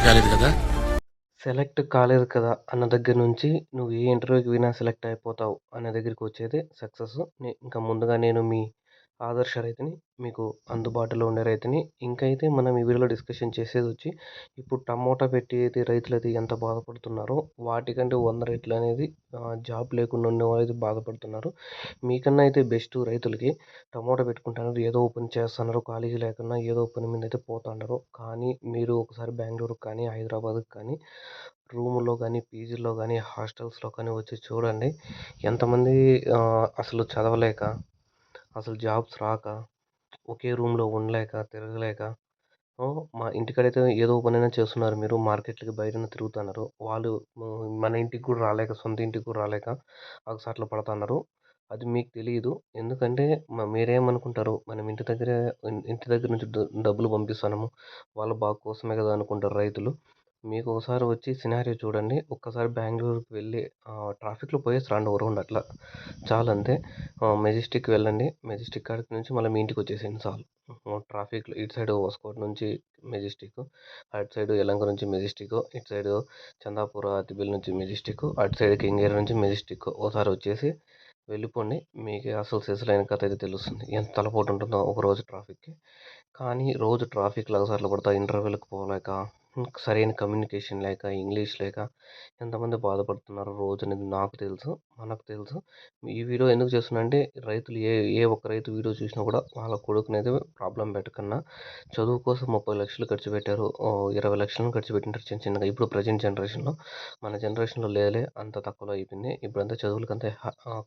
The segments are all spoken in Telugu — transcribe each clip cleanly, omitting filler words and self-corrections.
కాలేదు కదా! సెలెక్ట్ కాలేదు కదా! అన్న దగ్గర నుంచి నువ్వు ఏ ఇంటర్వ్యూకి పోయినా సెలెక్ట్ అయిపోతావు అనే దగ్గరికొచ్చేదే సక్సెస్. ఇంకా ముందుగా నేను మీ ఆదర్శ రైతుని. మీకు అందుబాటులో ఉండే రైతుని. ఇంకైతే మనం ఈ వీడియోలో డిస్కషన్ చేసేదొచ్చి ఇప్పుడు టమోటా పెట్టి అయితే రైతులైతే ఎంత బాధపడుతున్నారో వాటికంటే 100 రెట్లు అనేది జాబ్ లేకుండా ఉండేవాళ్ళైతే బాధపడుతున్నారు. మీకన్నా అయితే బెస్ట్ రైతులకి. టమోటా పెట్టుకుంటున్నారు. ఏదో పని చేస్తున్నారు. ఖాళీగా లేకున్నా ఏదో పని మీద అయితే పోతున్నారు. కానీ మీరు ఒకసారి బెంగుళూరుకి కానీ, హైదరాబాద్‌కి కానీ రూముల్లో గానీ, పీజీల్లో గానీ, హాస్టల్స్‌లో కానీ వచ్చి చూడండి. ఎంతమంది అసలు చదవలేక, అసలు జాబ్స్ రాక, ఒకే రూమ్‌లో ఉండలేక, తిరగలేక మా ఇంటికాడైతే ఏదో పనైనా చేస్తున్నారు మీరు. మార్కెట్‌లకి బయటన తిరుగుతున్నారు. వాళ్ళు మన ఇంటికి కూడా రాలేక, సొంత ఇంటికి కూడా రాలేక అగసాట్లు పడతన్నారు. అది మీకు తెలీదు. ఎందుకంటే మీరేమనుకుంటారు, మనం ఇంటి దగ్గర నుంచి డబ్బులు పంపిస్తున్నాము. వాళ్ళ బాగు కోసమే కదా అనుకుంటారు రైతులు. మీకు ఒకసారి వచ్చి సినారియో చూడండి. ఒక్కసారి బెంగుళూరుకి వెళ్ళి ట్రాఫిక్‌లో పోయేసి రండి ఓ రౌండ్ అట్లా. చాలంతే. మెజెస్టిక్ వెళ్ళండి. మెజెస్టిక్ కాడికి నుంచి మళ్ళీ మీ ఇంటికొచ్చేసేయండి చాలు. ట్రాఫిక్‌లో ఇటు సైడు హోస్కోట్ నుంచి మెజెస్టిక్, అటు సైడు యలహంక నుంచి మెజెస్టిక్, ఇటు సైడు చందాపూర్, అత్తిబెల్ నుంచి మెజెస్టిక్, అటు సైడ్ కింగేరి నుంచి మెజెస్టిక్. ఓసారి వచ్చేసి వెళ్ళిపోండి. మీకే అసలు సిసలైన కథ అయితే తెలుస్తుంది. ఎంత తలపోటు ఉంటుందో ఒకరోజు ట్రాఫిక్‌కి. కానీ రోజు ట్రాఫిక్‌లో అగసాట్లు పడతా ఇంటర్వ్యూలకు పోలేక, సరైన కమ్యూనికేషన్ లేక, ఇంగ్లీష్ లేక ఎంతమంది బాధపడుతున్నారో రోజనేది నాకు తెలుసు. మనకు తెలుసు. ఈ వీడియో ఎందుకు చేస్తున్నా అంటే రైతులు ఏ ఏ ఒక్క రైతు వీడియో చూసినా కూడా వాళ్ళ కొడుకునైతే ప్రాబ్లమ్ పెట్టకన్నా చదువు కోసం 30,00,000 ఖర్చు పెట్టారు. 20,00,000 ఖర్చు పెట్టింటారు చిన్న చిన్నగా. ఇప్పుడు ప్రెజెంట్ జనరేషన్‌లో. మన జనరేషన్‌లో లేదులే అంత తక్కువలో అయిపోయింది. ఇప్పుడంతా చదువులకంతా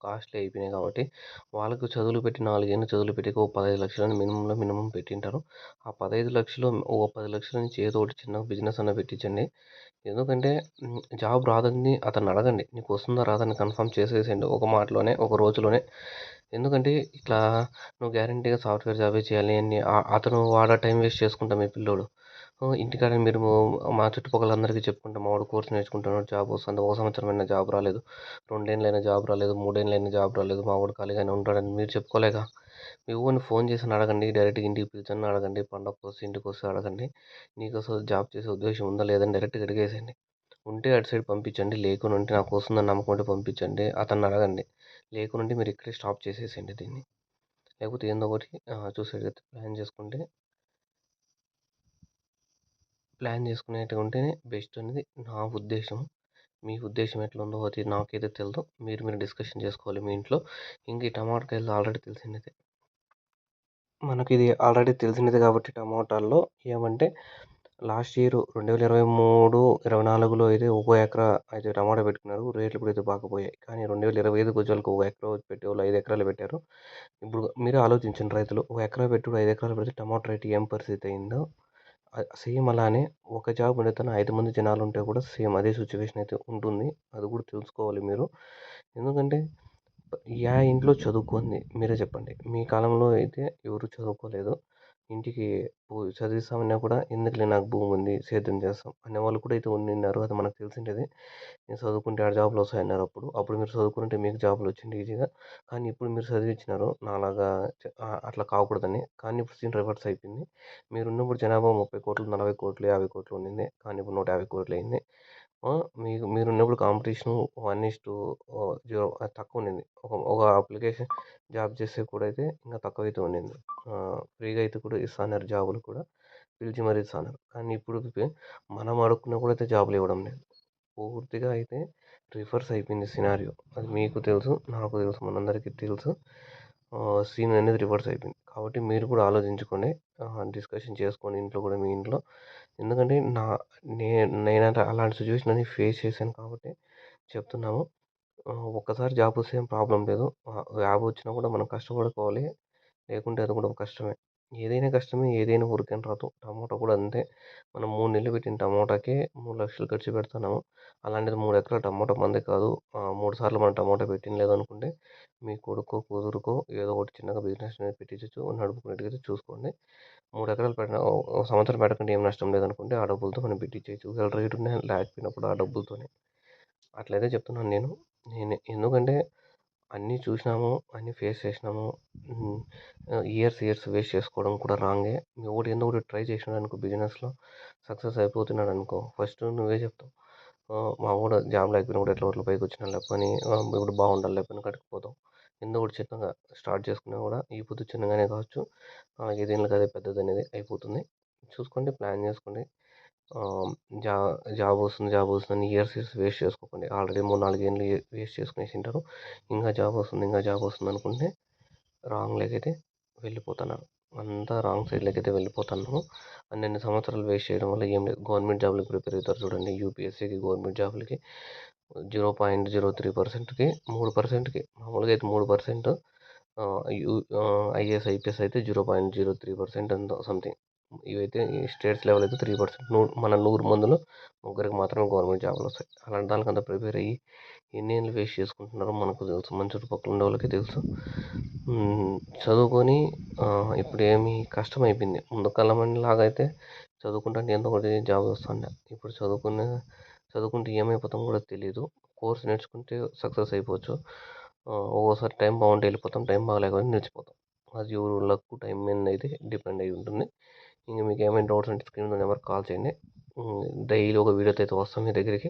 కాస్ట్‌లీ అయిపోయినాయి కాబట్టి వాళ్ళకు చదువులు పెట్టి 4 ఏళ్ళు చదువులు పెట్టి ఓ 15,00,000 మినిమమ్ పెట్టింటారు. ఆ 15,00,000 ఓ 10,00,000 నుంచి ఏదో ఒకటి చిన్న బిజినెస్ అన్నా పెట్టించండి. ఎందుకంటే జాబ్ రాదని అతన్ని అడగండి. నీకు వస్తుందా రాదా అని కన్ఫర్మ్ చేసేసేయండి ఒక మాటలోనే, ఒక రోజులోనే. ఎందుకంటే ఇట్లా నువ్వు గ్యారంటీగా సాఫ్ట్‌వేర్ జాబే చేయాలి అని అతను వాడు టైం వేస్ట్ చేసుకుంటా మీ పిల్లోడు. ఇంటికాడ మీరు మా చుట్టుపక్కల అందరికీ చెప్పుకుంటా మా వాడు కోర్స్ నేర్చుకుంటున్నాడు జాబ్ వస్తుంది. ఒక సంవత్సరమైనా జాబ్ రాలేదు. 2 ఏళ్లైనా జాబ్ రాలేదు. 3 ఏళ్లైనా జాబ్ రాలేదు. మా వాడు ఖాళీగానే ఉంటాడని మీరు చెప్పుకోలేక మీ ఓన్ని ఫోన్ చేసి అడగండి. డైరెక్ట్‌గా ఇంటికి పిలిచన్నా అడగండి. పండగకొస్తే ఇంటికొస్తే అడగండి. నీకు అసలు జాబ్ చేసే ఉద్దేశం ఉందా లేదా అని డైరెక్ట్‌గా అడిగేసేయండి. ఉంటే అటు సైడ్ పంపించండి. లేకునుంటే నాకు వస్తుందని నమ్మకం ఉంటే పంపించండి. అతన్ని అడగండి. లేకునుంటే మీరు ఇక్కడే స్టాప్ చేసేసేయండి దీన్ని. లేకపోతే ఏందో ఒకటి చూసేటట్టు ప్లాన్ చేసుకునేటివి ఉంటేనే బెస్ట్ అనేది నా ఉద్దేశం. మీ ఉద్దేశం ఎట్లుందో అది నాకైతే తెలీదు. మీరు డిస్కషన్ చేసుకోవాలి మీ ఇంట్లో. ఇంక ఈ టమాటకాయలు ఆల్రెడీ తెలిసినదే. మనకిది ఆల్రెడీ తెలిసినదే కాబట్టి టమోటాల్లో ఏమంటే లాస్ట్ ఇయర్ 2023, 24లో అయితే ఒక్కో ఎకరా అయితే టమాటా పెట్టుకున్నారు. రేట్లు కూడా అయితే బాగా పోయాయి. కానీ 2025కి వచ్చేసరికి ఒక ఎకరా పెట్టేవాళ్ళు 5 ఎకరాలు పెట్టారు. ఇప్పుడు మీరే ఆలోచించండి రైతులు. ఒక ఎకరా పెట్టుడు 5 ఎకరాలు పెడితే టమాటా రేటు ఏం పరిస్థితి అయిందో. సేమ్ అలానే ఒక జాబ్ అడుగుతున్న 5 మంది జనాలుంటే కూడా సేమ్ అదే సిట్యుయేషన్ అయితే ఉంటుంది. అది కూడా తెలుసుకోవాలి మీరు. ఎందుకంటే ఇంట్లో చదువుకుంది మీరే చెప్పండి. మీ కాలంలో అయితే ఎవరు చదువుకోలేదు. ఇంటికి చదివిస్తామన్నా కూడా ఎందుకులే నాకు భూమి ఉంది సేద్యం చేస్తాం అనేవాళ్ళు కూడా అయితే ఉండిన్నారు. అది మనకు తెలిసిండేది. నేను చదువుకుంటే ఆడ జాబ్‌లు వస్తాయన్నారు అప్పుడు. అప్పుడు మీరు చదువుకుంటే మీకు జాబ్‌లు వచ్చిండే ఈజీగా. కానీ ఇప్పుడు మీరు చదివిచ్చినారు నాలాగా అట్లా కాకూడదని. కానీ ఇప్పుడు సీన్ రివర్స్ అయిపోయింది. మీరున్నప్పుడు జనాభా 30,00,00,000, 40,00,00,000, 50,00,00,000 ఉండింది. కానీ ఇప్పుడు 150,00,00,000 అయింది. మీరున్నప్పుడు కాంపిటీషను 1:0 తక్కువ ఉండింది. ఒక అప్లికేషన్ జాబ్ చేసేకి కూడా అయితే ఇంకా తక్కువైతే ఉండింది. ఫ్రీగా అయితే కూడా ఇస్తన్నారు జాబులు కూడా. పిలిచి మరీ ఇస్తన్నారు. కానీ ఇప్పుడు మనం అడుక్కున్నా కూడా అయితే జాబులు ఇవ్వడం లేదు. పూర్తిగా అయితే రివర్స్ అయిపోయింది సినారియో. అది మీకు తెలుసు. నాకు తెలుసు. మనందరికీ తెలుసు. సీన్ అనేది రివర్స్ అయిపోయింది. కాబట్టి మీరు కూడా ఆలోచించుకోండి. డిస్కషన్ చేసుకోండి ఇంట్లో కూడా మీ ఇంట్లో. ఎందుకంటే నే నేనంటే అలాంటి సిట్యుయేషన్ అని ఫేస్ చేశాను కాబట్టి చెప్తున్నాము. ఒక్కసారి జాబ్ వస్తే ఏం ప్రాబ్లమ్ లేదు. జాబ్ వచ్చినా కూడా మనం కష్టపడుకోవాలి. లేకుంటే అది కూడా కష్టమే. ఏదైనా కష్టమే. ఏదైనా ఊరికనే రాదు. టమోటా కూడా అంతే. మనం 3 నెలలు పెట్టిన టమోటాకే 3,00,000 ఖర్చు పెడుతున్నాము. అలాంటిది 3 ఎకరాల టమోటా మనది కాదు. 3 సార్లు మనం టమోటా పెట్టినలేదనుకుంటే మీ కొడుకో, కూతురుకో ఏదో ఒకటి చిన్నగా బిజినెస్ అనేది పెట్టించొచ్చు. నడుపుకునేట్టుగా చూసుకోండి. 3 ఎకరాలు పెట్టిన ఒక సంవత్సరం పెట్టకుంటే ఏం నష్టం లేదనుకుంటే ఆ డబ్బులతో మనం పెట్టించేయచ్చు. ఒకవేళ రేట్ ఉన్నా లేకపోయినప్పుడు ఆ డబ్బులతోనే. అట్లయితే చెప్తున్నాను నేను. ఎందుకంటే అన్నీ చూసినాము, అన్నీ ఫేస్ చేసినాము. ఇయర్స్ వేస్ట్ చేసుకోవడం కూడా రాంగే. ఒకటి ఏందో ఒకటి ట్రై చేసినాడనుకో బిజినెస్‌లో సక్సెస్ అయిపోతున్నాడనుకో ఫస్ట్ నువ్వే చెప్తావు. మా వోడు జాబ్ లేకపోయినా కూడా ఎట్లో గట్ల పైకొచ్చినాడులే పని ఇప్పుడు బాగుండాలిలే పని కాడికి పోతావు. ఏందో ఒకటి చిన్నగా స్టార్ట్ చేసుకున్నా కూడా ఈ పొద్దు చిన్నగానే కావచ్చు. ఏదేళ్ళకి అదే పెద్దదనేది అయిపోతుంది. చూసుకోండి, ప్లాన్ చేసుకోండి. ఆహ్, జా జాబ్ వస్తుందని ఇయర్స్ వేస్ట్ చేసుకోకండి. ఆల్రెడీ 3, 4 ఏండ్లు వేస్ట్ చేసుకునేసింటారు. ఇంకా జాబ్ వస్తుంది అనుకుంటే రాంగ్ లేకైతే వెళ్ళిపోతున్నారు. అంతా రాంగ్ సైడ్‌లోకైతే వెళ్ళిపోతున్నాము. అన్నన్ని సంవత్సరాలు వేస్ట్ చేయడం వల్ల ఏం లేదు. గవర్నమెంట్ జాబ్‌లకి ప్రిపేర్ అవుతారు చూడండి. యూపీఎస్సీకి, గవర్నమెంట్ జాబ్‌లకి 0.03%కి 3%కి మామూలుగా అయితే 3%. ఐఏఎస్, ఐపీఎస్ అయితే 0.03% ఎంతో సంథింగ్. ఇవైతే ఈ స్టేట్స్ లెవెల్ అయితే 3%. మన 100 మందిలో ముగ్గురికి మాత్రమే గవర్నమెంట్ జాబ్‌లు వస్తాయి. అలాంటి దానికంతా ప్రిపేర్ అయ్యి ఎన్నేళ్ళు వేస్ట్ చేసుకుంటున్నారో మనకు తెలుసు. మన చుట్టుపక్కల ఉండేవాళ్ళకి తెలుసు. చదువుకొని ఇప్పుడేమి కష్టమైపోయింది. ముందు కాలంలాగా అయితే చదువుకుంటుంటే ఏదో ఒకటి జాబ్ వస్తుండే. ఇప్పుడు చదువుకుంటే ఏమైపోతామో కూడా తెలీదు. కోర్స్ నేర్చుకుంటే సక్సెస్ అయిపోవచ్చు. ఒక్కోసారి టైం బాగుంటే వెళ్ళిపోతాం. టైం బాగాలేకపోతే నిలిచిపోతాం. అది ఎవరి లక్, టైం మీద అయితే డిపెండ్ అయ్యి ఉంటుంది. ఇంక మీకు ఏమైనా డౌట్స్ ఉంటే స్క్రీన్ మీద నెంబర్కి కాల్ చేయండి. డైలీ ఒక వీడియోతో అయితే వస్తాం మీ దగ్గరికి.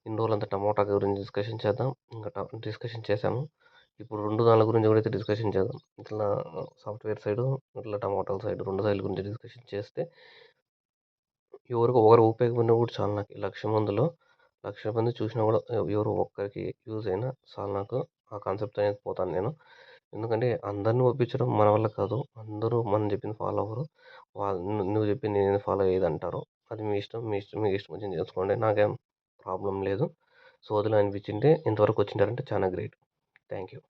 ఇన్ని రోజులంతా టమోటా గురించి డిస్కషన్ చేద్దాం. ఇంకా డిస్కషన్ చేసాము. ఇప్పుడు 2 దాన్ల గురించి కూడా అయితే డిస్కషన్ చేద్దాం. ఇట్లా సాఫ్ట్‌వేర్ సైడు, ఇట్లా టమాటాల సైడ్ 2 సైడ్ల గురించి డిస్కషన్ చేస్తే ఎవరికో ఒకరు ఉపయోగపడినా కూడా చాలు నాకు. 1,00,000 మందిలో 1,00,000 మంది చూసినా కూడా ఎవరో ఒక్కరికి యూజ్ అయినా చాలు నాకు. ఆ కాన్సెప్ట్ అనేది పోతాను నేను. ఎందుకంటే అందరిని ఒప్పించడం మన వల్ల కాదు. అందరూ మనం చెప్పింది ఫాలో అవ్వరు. నువ్వు చెప్పింది నేను ఫాలో అయ్యేదంటారు. అది మీ ఇష్టం. మీకు ఇష్టం వచ్చింది చేసుకోండి. నాకేం ప్రాబ్లమ్ లేదు. సోదిలా అనిపించింటే ఇంతవరకు వచ్చింటారంటే చాలా గ్రేట్. Thank you.